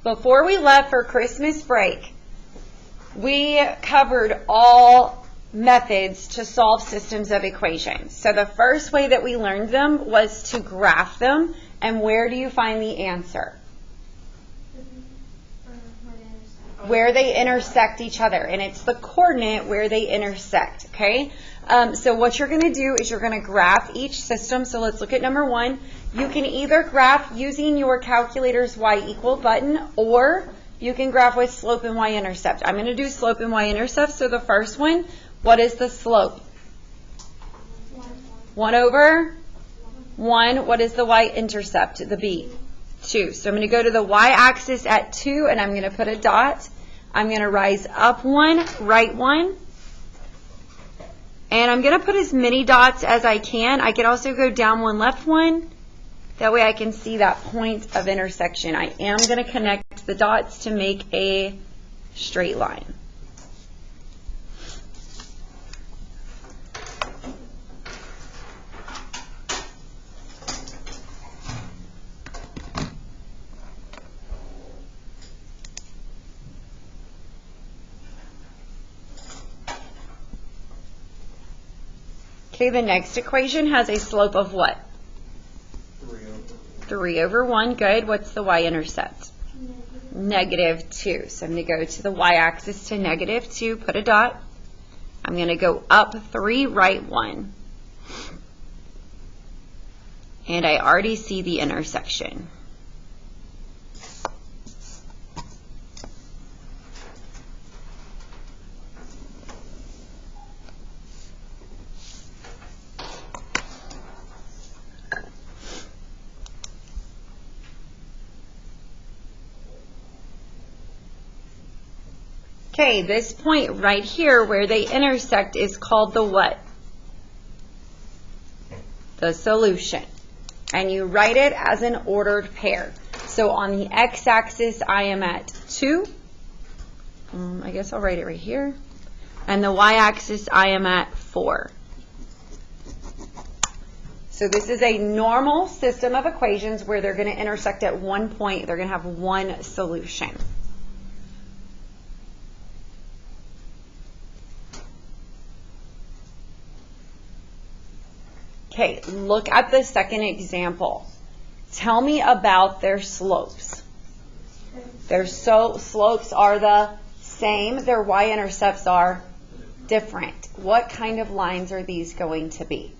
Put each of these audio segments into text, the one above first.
Before we left for Christmas break, we covered all methods to solve systems of equations. So the first way that we learned them was to graph them. And where do you find the answer? Where they intersect each other. And it's the coordinate where they intersect, okay? So what you're going to do is you're going to graph each system. So let's look at number 1. You can either graph using your calculator's y= button, or you can graph with slope and y-intercept. I'm going to do slope and y-intercept. So the first one, what is the slope? 1 over 1. What is the y-intercept, the b? 2. So I'm going to go to the y-axis at 2, and I'm going to put a dot. I'm going to rise up 1, right 1. And I'm going to put as many dots as I can. I could also go down 1, left 1. That way I can see that point of intersection. I am going to connect the dots to make a straight line. Okay, the next equation has a slope of what? 3 over 1. Good. What's the y-intercept? -2. So I'm going to go to the y-axis to -2, put a dot. I'm going to go up 3, right 1. And I already see the intersection. Okay, this point right here where they intersect is called the what? The solution. And you write it as an ordered pair. So on the x-axis, I am at 2. I guess I'll write it right here. And the y-axis, I am at 4. So this is a normal system of equations where they're going to intersect at one point. They're going to have one solution. Okay, look at the second example. Tell me about their slopes. Their slopes are the same. Their y-intercepts are different. What kind of lines are these going to be?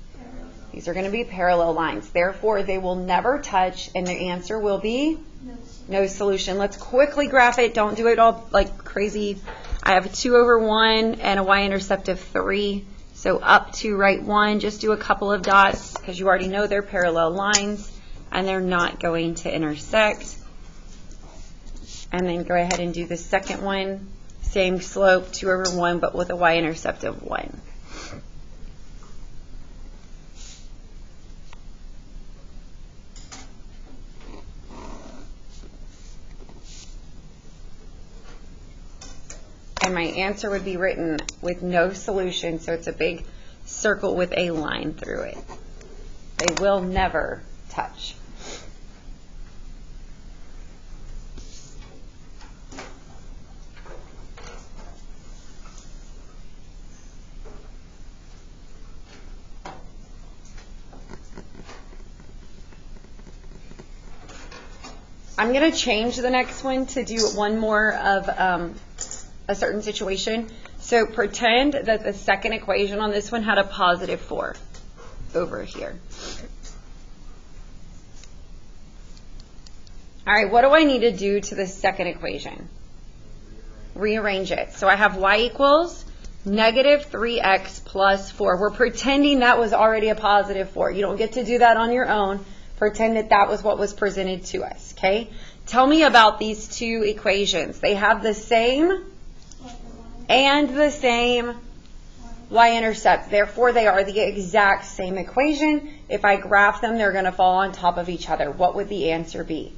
These are going to be parallel lines. Therefore, they will never touch, and the answer will be no solution. Let's quickly graph it. Don't do it all like crazy. I have 2 over 1 and a y-intercept of 3. So up 2, right 1, just do a couple of dots because you already know they're parallel lines and they're not going to intersect. And then go ahead and do the second one. Same slope, 2 over 1, but with a y-intercept of 1. And my answer would be written with no solution, so it's a big circle with a line through it. They will never touch. I'm going to change the next one to do one more of a certain situation. So pretend that the second equation on this one had a positive 4 over here. All right, what do I need to do to the second equation? Rearrange it. So I have y equals -3x plus 4. We're pretending that was already a positive 4. You don't get to do that on your own. Pretend that that was what was presented to us, okay? Tell me about these two equations. They have the same and the same y-intercept. Therefore, they are the exact same equation. If I graph them, they're going to fall on top of each other. What would the answer be?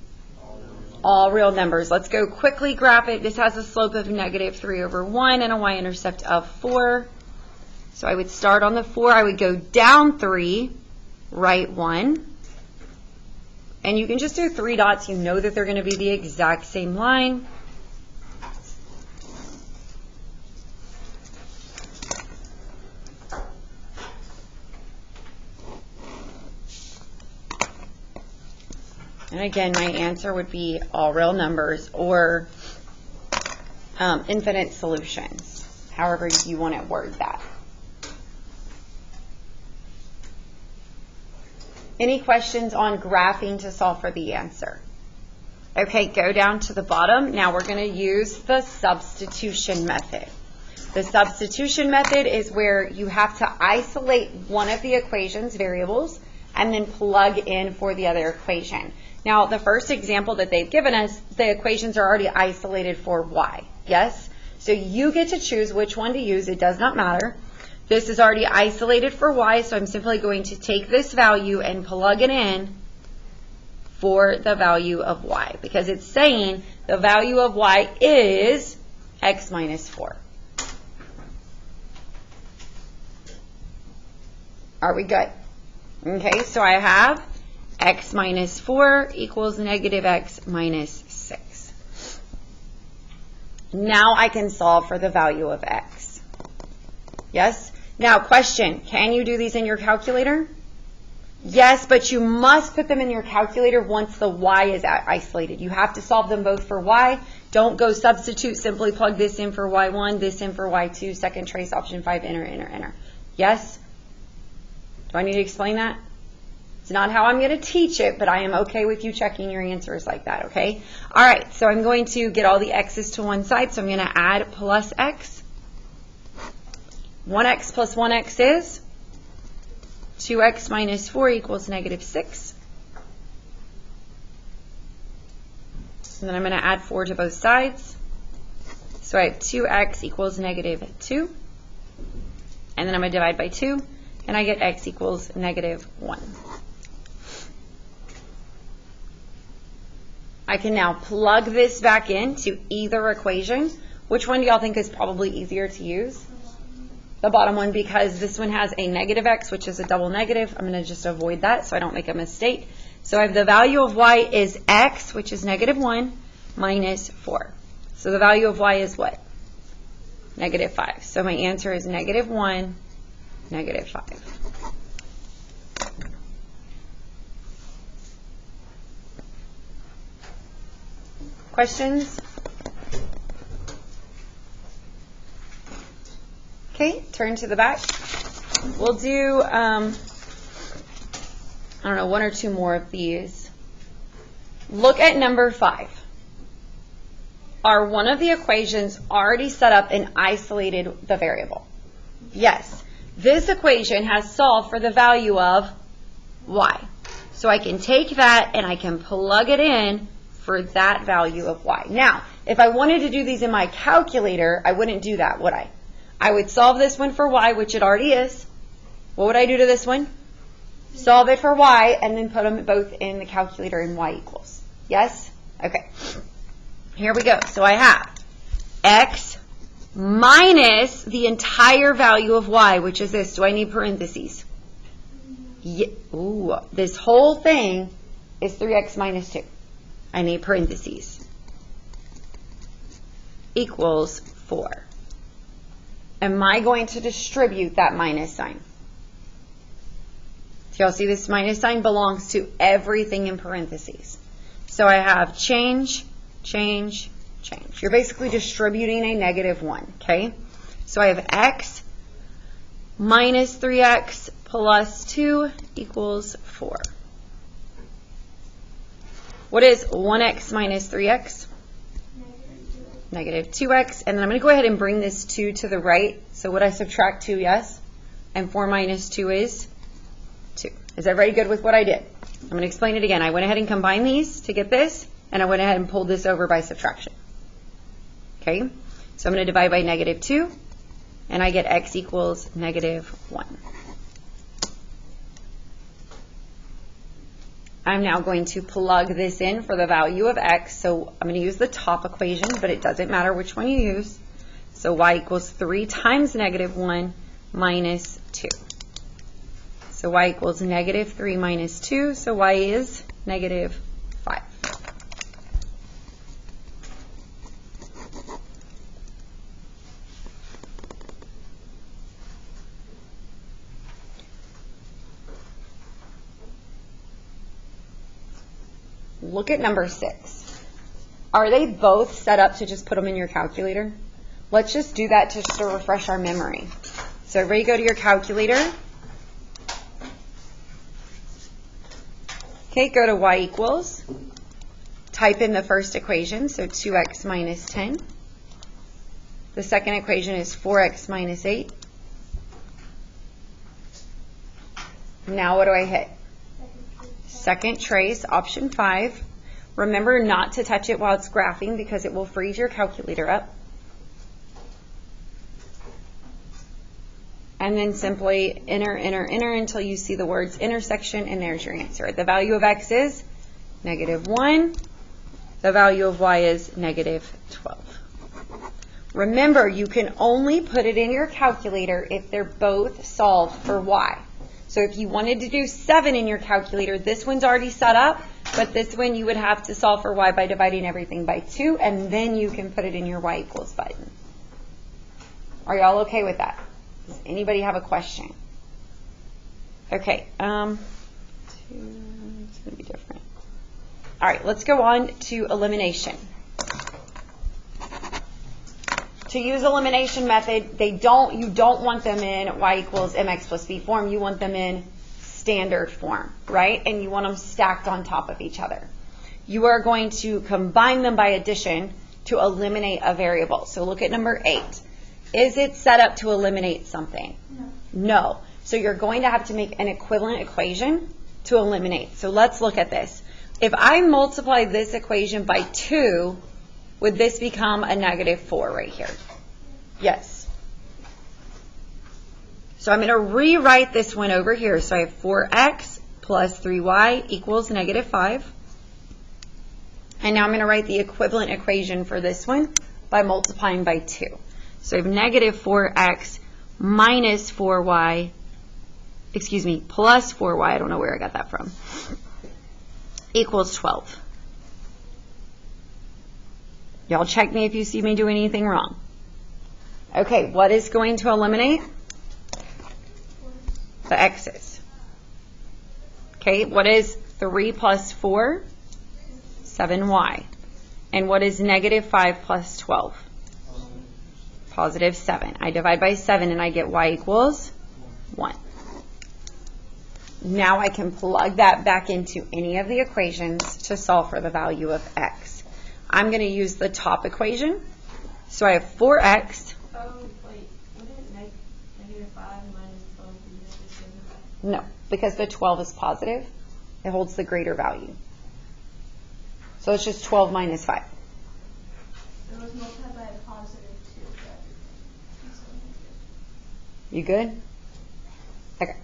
All real numbers. Let's go quickly graph it. This has a slope of -3 over 1 and a y-intercept of 4. So I would start on the 4. I would go down 3, right 1. And you can just do 3 dots. You know that they're going to be the exact same line. And again, my answer would be all real numbers or infinite solutions, however you want to word that. Any questions on graphing to solve for the answer? Okay, go down to the bottom. Now we're going to use the substitution method. The substitution method is where you have to isolate one of the equation's variables and then plug in for the other equation. Now, the first example that they've given us, the equations are already isolated for y, yes? So you get to choose which one to use. It does not matter. This is already isolated for y, so I'm simply going to take this value and plug it in for the value of y, because it's saying the value of y is x minus 4. Are we good? Okay, so I have x minus 4 equals negative x minus 6. Now I can solve for the value of x. Yes? Now, question, can you do these in your calculator? Yes, but you must put them in your calculator once the y is isolated. You have to solve them both for y. Don't go substitute. Simply plug this in for y1, this in for y2, second trace, option 5, enter, enter, enter. Yes? Do I need to explain that? It's not how I'm going to teach it, but I am okay with you checking your answers like that, okay? All right, so I'm going to get all the x's to one side, so I'm going to add plus x. 1x plus 1x is 2x minus 4 equals negative 6. And then I'm going to add 4 to both sides. So I have 2x equals negative 2. And then I'm going to divide by 2, and I get x equals negative 1. I can now plug this back into either equation. Which one do y'all think is probably easier to use? The bottom one, because this one has a negative x, which is a double negative. I'm going to just avoid that so I don't make a mistake. So I have the value of y is x, which is negative 1, minus 4. So the value of y is what? Negative 5. So my answer is negative 1, negative 5. Questions? Okay, turn to the back. We'll do, I don't know, 1 or 2 more of these. Look at number 5. Are one of the equations already set up and isolated the variable? Yes. This equation has solved for the value of y. So I can take that and I can plug it in for that value of y. Now, if I wanted to do these in my calculator, I wouldn't do that, would I? I would solve this one for y, which it already is. What would I do to this one? Solve it for y, and then put them both in the calculator and y equals. Yes? Okay. Here we go. So I have x minus the entire value of y, which is this. Do I need parentheses? Yeah. Ooh, this whole thing is 3x minus 2. I need parentheses. Equals 4. Am I going to distribute that minus sign? Do y'all see this minus sign belongs to everything in parentheses? So I have change, change, change. You're basically distributing a negative 1, okay? So I have x minus 3x plus 2 equals 4. What is 1x minus 3x? Negative 2x. And then I'm going to go ahead and bring this 2 to the right. So would I subtract 2? Yes. And 4 minus 2 is 2. Is everybody good with what I did? I'm going to explain it again. I went ahead and combined these to get this, and I went ahead and pulled this over by subtraction. Okay? So I'm going to divide by negative 2, and I get x equals negative 1. I'm now going to plug this in for the value of x. So I'm going to use the top equation, but it doesn't matter which one you use. So y equals 3 times negative 1 minus 2. So y equals negative 3 minus 2. So y is negative 5. Look at number 6. Are they both set up to just put them in your calculator? Let's just do that just to refresh our memory. So everybody go to your calculator. Okay, go to y equals. Type in the first equation, so 2x minus 10. The second equation is 4x minus 8. Now what do I hit? Second trace, option 5. Remember not to touch it while it's graphing because it will freeze your calculator up. And then simply enter, enter, enter until you see the words intersection, and there's your answer. The value of x is negative 1. The value of y is negative 12. Remember, you can only put it in your calculator if they're both solved for y. So if you wanted to do 7 in your calculator, this one's already set up, but this one you would have to solve for y by dividing everything by 2, and then you can put it in your y equals button. Are y'all okay with that? Does anybody have a question? Okay, it's going to be different. All right, let's go on to elimination. To use elimination method, you don't want them in y equals mx plus b form. You want them in standard form, right? And you want them stacked on top of each other. You are going to combine them by addition to eliminate a variable. So look at number 8. Is it set up to eliminate something? No. So you're going to have to make an equivalent equation to eliminate. So let's look at this. If I multiply this equation by 2, would this become a negative 4 right here? Yes. So I'm going to rewrite this one over here. So I have 4x plus 3y equals negative 5. And now I'm going to write the equivalent equation for this one by multiplying by 2. So I have negative 4x minus 4y, plus 4y, I don't know where I got that from, equals 12. Y'all check me if you see me do anything wrong. Okay, what is going to eliminate? The x's. Okay, what is 3 plus 4? 7y. And what is negative 5 plus 12? Positive 7. I divide by 7 and I get y equals 1. Now I can plug that back into any of the equations to solve for the value of x. I'm going to use the top equation. So I have 4x. Oh, wait. Wouldn't negative 5 minus 12 be negative 5? No, because the 12 is positive. It holds the greater value. So it's just 12 minus 5. It was multiplied by a positive 2. You good? Okay.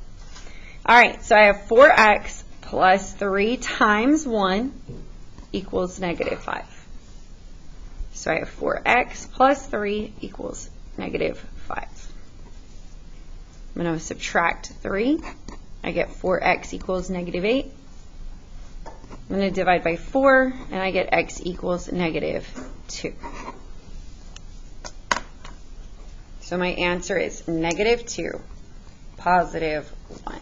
All right, so I have 4x plus 3 times 1 equals negative 5. So I have 4x plus 3 equals negative 5. I'm going to subtract 3. I get 4x equals negative 8. I'm going to divide by 4, and I get x equals negative 2. So my answer is negative 2, positive 1.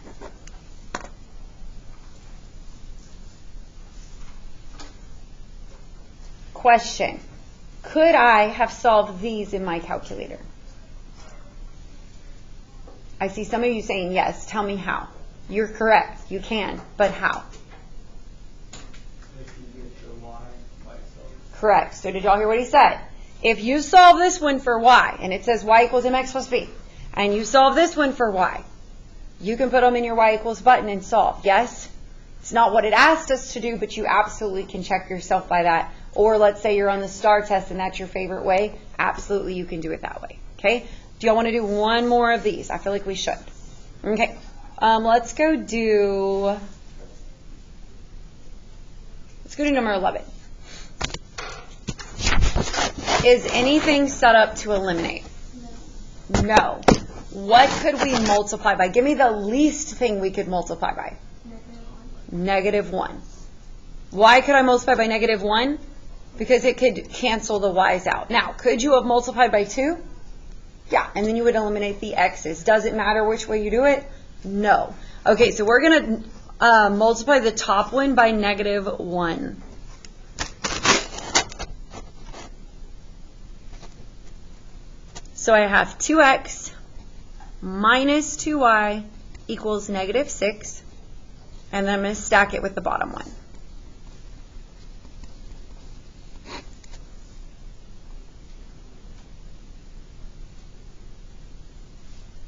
Question. Could I have solved these in my calculator? I see some of you saying yes. Tell me how. You're correct. You can. But how? If you get the y by itself. Correct. So did y'all hear what he said? If you solve this one for y, and it says y equals mx plus b, and you solve this one for y, you can put them in your y equals button and solve. Yes? It's not what it asked us to do, but you absolutely can check yourself by that. Or let's say you're on the STAR test and that's your favorite way. Absolutely, you can do it that way. Okay? Do y'all want to do one more of these? I feel like we should. Okay. Let's go to number 11. Is anything set up to eliminate? No. What could we multiply by? Give me the least thing we could multiply by. Negative 1. Negative 1. Why could I multiply by negative 1? Because it could cancel the y's out. Now, could you have multiplied by 2? Yeah, and then you would eliminate the x's. Does it matter which way you do it? No. Okay, so we're going to multiply the top one by negative 1. So I have 2x minus 2y equals negative 6. And then I'm going to stack it with the bottom one.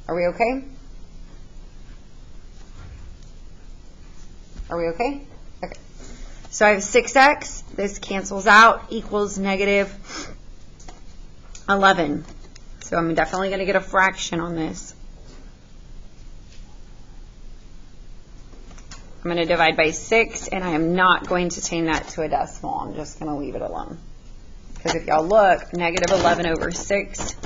Are we okay? Are we okay? Okay. So I have 6x. This cancels out, equals negative 11. So I'm definitely going to get a fraction on this. I'm going to divide by 6, and I am not going to change that to a decimal. I'm just going to leave it alone. Because if y'all look, negative 11 over 6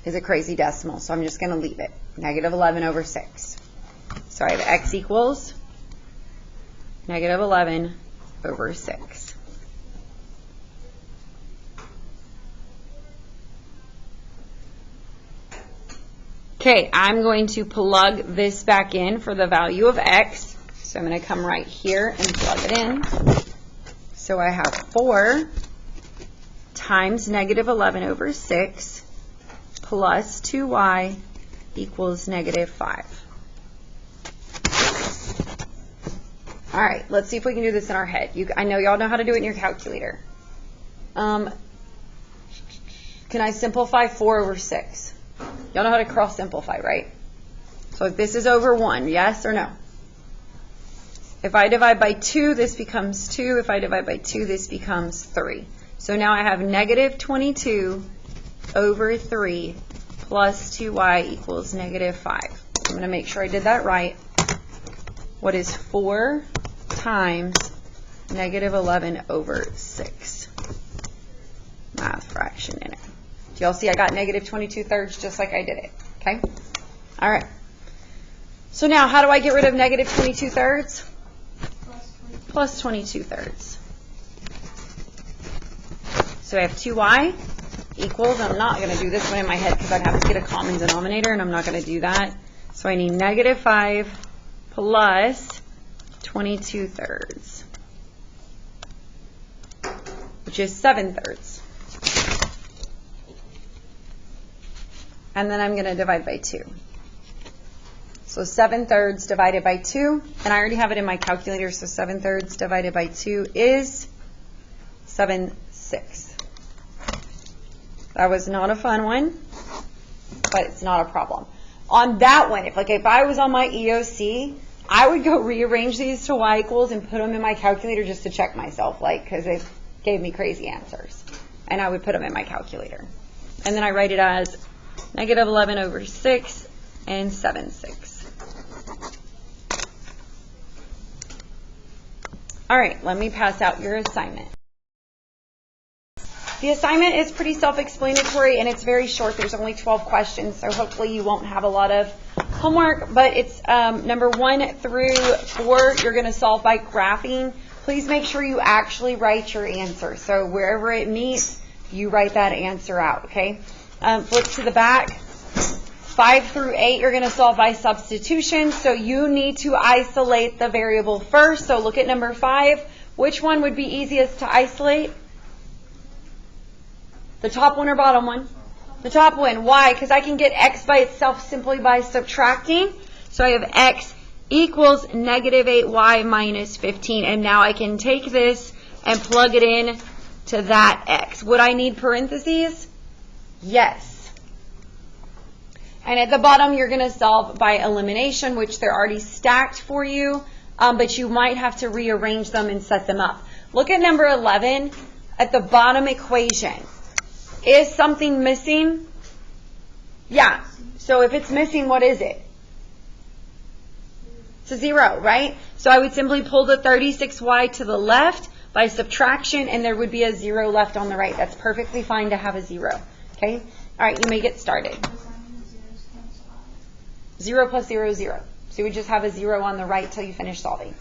is a crazy decimal, so I'm just going to leave it. Negative 11 over 6. So I have x equals negative 11 over 6. Okay, I'm going to plug this back in for the value of x. So I'm going to come right here and plug it in. So I have 4 times negative 11 over 6 plus 2y equals negative 5. All right, let's see if we can do this in our head. I know y'all know how to do it in your calculator. Can I simplify 4 over 6? Y'all know how to cross simplify, right? So if this is over 1, yes or no? If I divide by 2, this becomes 2. If I divide by 2, this becomes 3. So now I have negative 22 over 3 plus 2y equals negative 5. I'm going to make sure I did that right. What is 4 times negative 11 over 6? Math fraction in it. Do y'all see I got negative 22 thirds just like I did it? Okay? All right. So now how do I get rid of negative 22 thirds? Plus 22 thirds. So I have 2y equals, I'm not going to do this one in my head because I'd have to get a common denominator, and I'm not going to do that. So I need negative 5 plus 22 thirds, which is 7 thirds. And then I'm going to divide by 2. So 7 thirds divided by 2, and I already have it in my calculator, so 7 thirds divided by 2 is 7/6. That was not a fun one, but it's not a problem. On that one, if I was on my EOC, I would go rearrange these to y equals and put them in my calculator just to check myself, because it gave me crazy answers. And I would put them in my calculator. And then I write it as negative 11 over 6 and 7/6. All right, let me pass out your assignment. The assignment is pretty self-explanatory, and it's very short. There's only 12 questions, so hopefully you won't have a lot of homework. But it's number 1 through 4, you're going to solve by graphing. Please make sure you actually write your answer. So wherever it meets, you write that answer out, okay? Flip to the back. 5 through 8, you're going to solve by substitution. So you need to isolate the variable first. So look at number 5. Which one would be easiest to isolate? The top one or bottom one? The top one. Why? Because I can get x by itself simply by subtracting. So I have x equals negative 8y minus 15. And now I can take this and plug it in to that x. Would I need parentheses? Yes. And at the bottom, you're going to solve by elimination, which they're already stacked for you, but you might have to rearrange them and set them up. Look at number 11 at the bottom equation. Is something missing? Yeah. So if it's missing, what is it? It's a 0, right? So I would simply pull the 36y to the left by subtraction, and there would be a 0 left on the right. That's perfectly fine to have a 0. Okay? All right, you may get started. 0 plus 0 is 0. So you would just have a 0 on the right till you finish solving.